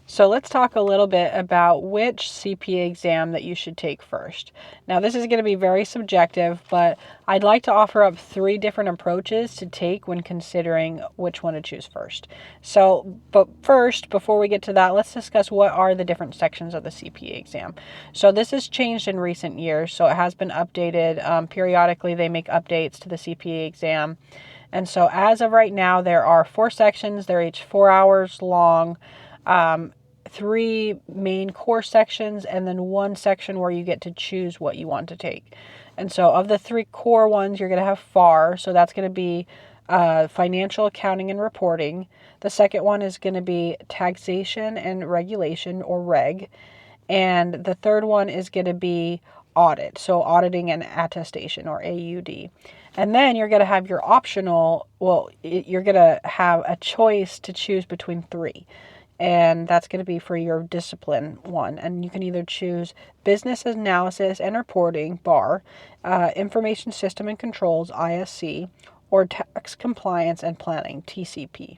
So let's talk a little bit about which CPA exam that you should take first. Now, this is going to be very subjective, but I'd like to offer up 3 different approaches to take when considering which one to choose first. But first, before we get to that, let's discuss what are the different sections of the CPA exam. So this has changed in recent years, so it has been updated. Periodically, they make updates to the CPA exam. And so as of right now, there are 4 sections. They're each 4 hours long. 3 main core sections, and then 1 section where you get to choose what you want to take. And so of the 3 core ones, you're going to have FAR. So that's going to be financial accounting and reporting. The second one is going to be taxation and regulation, or reg. And the third one is going to be audit. So auditing and attestation, or AUD. And then you're going to have your optional, you're going to have a choice to choose between 3. And that's going to be for your discipline one. And you can either choose business analysis and reporting, BAR, information system and controls, ISC, or tax compliance and planning, TCP.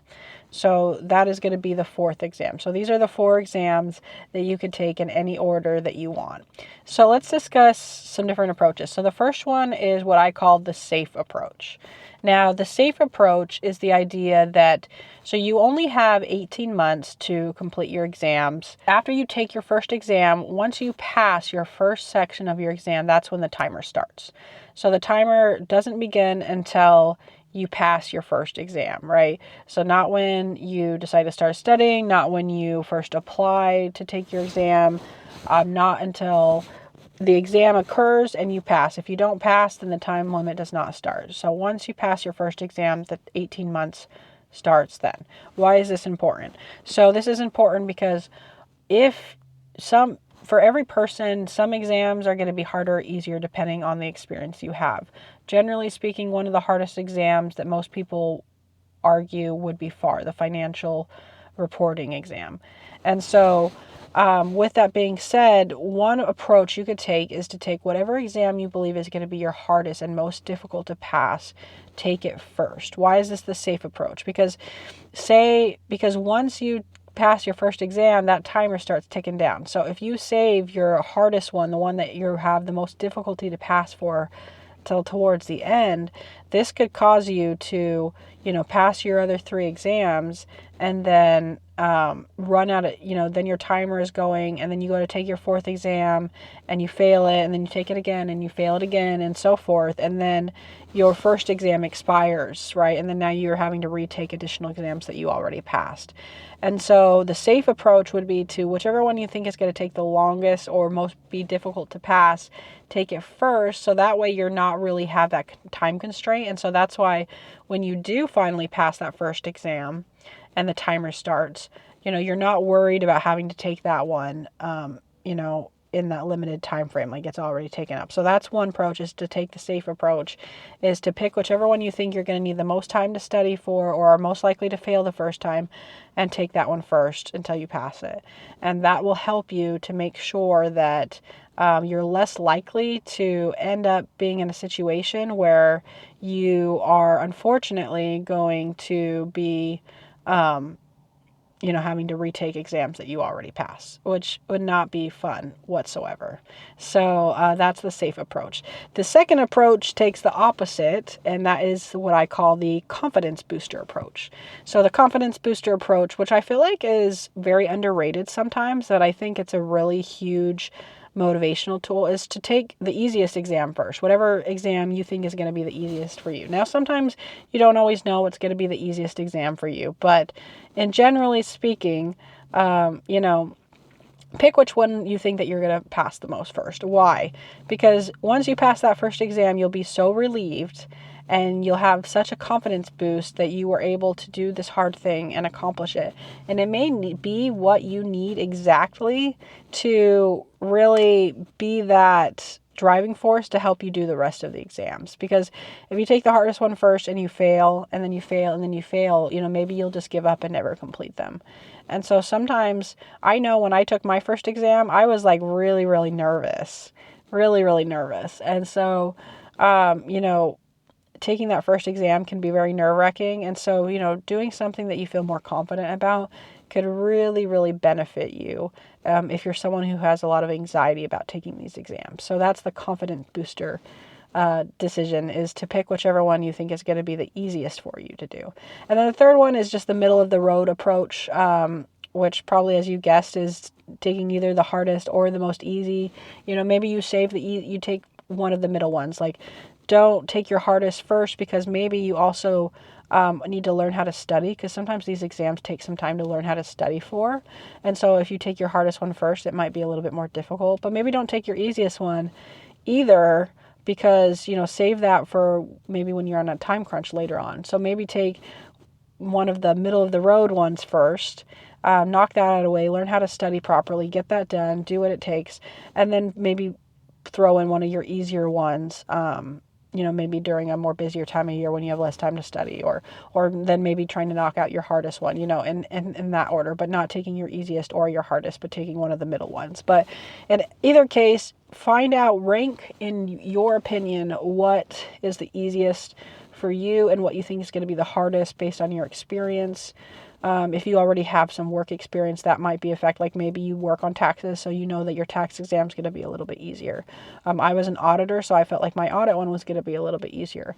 So that is going to be the 4th exam. So these are the 4 exams that you could take in any order that you want. So let's discuss some different approaches. So the first one is what I call the SAFE approach. Now, the SAFE approach is the idea that, so you only have 18 months to complete your exams. After you take your first exam, once you pass your first section of your exam, that's when the timer starts. So the timer doesn't begin until you pass your first exam, right? So not when you decide to start studying, not when you first apply to take your exam, not until the exam occurs and you pass. If you don't pass, then the time limit does not start. So once you pass your first exam, the 18 months starts then. Why is this important? So this is important because for every person, some exams are going to be harder or easier depending on the experience you have. Generally speaking, one of the hardest exams that most people argue would be FAR, the financial reporting exam. And so with that being said, one approach you could take is to take whatever exam you believe is going to be your hardest and most difficult to pass, take it first. Why is this the SAFE approach? Because once you pass your first exam, that timer starts ticking down. So if you save your hardest one, the one that you have the most difficulty to pass for, till towards the end, this could cause you to, pass your other 3 exams and then run out of, then your timer is going, and then you go to take your 4th exam and you fail it, and then you take it again and you fail it again, and so forth. And then your first exam expires, right? And then now you're having to retake additional exams that you already passed. And so the SAFE approach would be to whichever one you think is going to take the longest or most be difficult to pass, take it first. So that way you're not really have that time constraint. And so that's why when you do finally pass that first exam and the timer starts, you're not worried about having to take that one, in that limited time frame, like it's already taken up. So that's one approach, is to take the SAFE approach, is to pick whichever one you think you're going to need the most time to study for, or are most likely to fail the first time, and take that one first until you pass it. And that will help you to make sure that you're less likely to end up being in a situation where you are unfortunately going to be having to retake exams that you already passed, which would not be fun whatsoever. So that's the SAFE approach. The second approach takes the opposite, and that is what I call the confidence booster approach. So the confidence booster approach, which I feel like is very underrated sometimes, that I think it's a really huge motivational tool, is to take the easiest exam first, whatever exam you think is going to be the easiest for you. Now, sometimes you don't always know what's going to be the easiest exam for you, but in generally speaking, pick which one you think that you're going to pass the most first. Why? Because once you pass that first exam, you'll be so relieved and you'll have such a confidence boost that you were able to do this hard thing and accomplish it. And it may be what you need exactly to really be that driving force to help you do the rest of the exams. Because if you take the hardest one first and you fail, and then you fail, and then you fail, maybe you'll just give up and never complete them. And so sometimes, I know when I took my first exam, I was like really, really nervous. Really, really nervous. And so, taking that first exam can be very nerve-wracking. And so, doing something that you feel more confident about could really, really benefit you if you're someone who has a lot of anxiety about taking these exams. So that's the confidence booster decision, is to pick whichever one you think is going to be the easiest for you to do. And then the third one is just the middle of the road approach, which probably, as you guessed, is taking either the hardest or the most easy. Maybe you save you take one of the middle ones. Like, don't take your hardest first, because maybe you also need to learn how to study, because sometimes these exams take some time to learn how to study for. And so if you take your hardest one first, it might be a little bit more difficult. But maybe don't take your easiest one either, because save that for maybe when you're on a time crunch later on. So maybe take one of the middle of the road ones first, knock that out of the way, learn how to study properly, get that done, do what it takes, and then maybe throw in one of your easier ones, maybe during a more busier time of year when you have less time to study, or then maybe trying to knock out your hardest one, in that order, but not taking your easiest or your hardest, but taking one of the middle ones. But in either case, find out, rank in your opinion, what is the easiest for you and what you think is going to be the hardest based on your experience. If you already have some work experience, that might be a fact. Like, maybe you work on taxes, so you know that your tax exam is going to be a little bit easier. I was an auditor, so I felt like my audit one was going to be a little bit easier.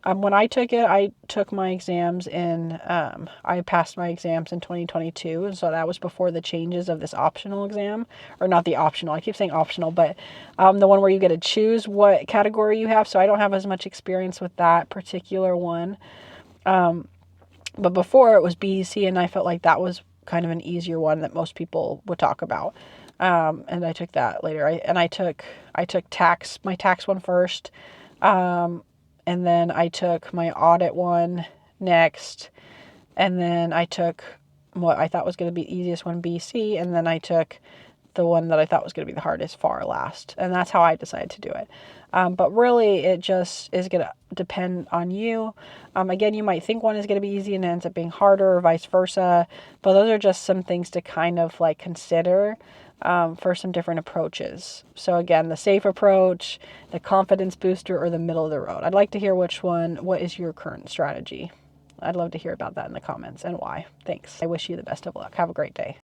When I took my exams I passed my exams in 2022, and so that was before the changes of this optional exam, or not the optional, I keep saying optional, but the one where you get to choose what category you have. So I don't have as much experience with that particular one. But before, it was BEC, and I felt like that was kind of an easier one that most people would talk about. And I took that later. I took my tax one first. And then I took my audit one next. And then I took what I thought was going to be the easiest one, BC. And then I took the one that I thought was going to be the hardest far last. And that's how I decided to do it. But really, it just is going to depend on you. Again, you might think one is going to be easy and it ends up being harder, or vice versa. But those are just some things to kind of like consider for some different approaches. So again, the safe approach, the confidence booster, or the middle of the road. I'd like to hear what is your current strategy. I'd love to hear about that in the comments and why. Thanks. I wish you the best of luck. Have a great day.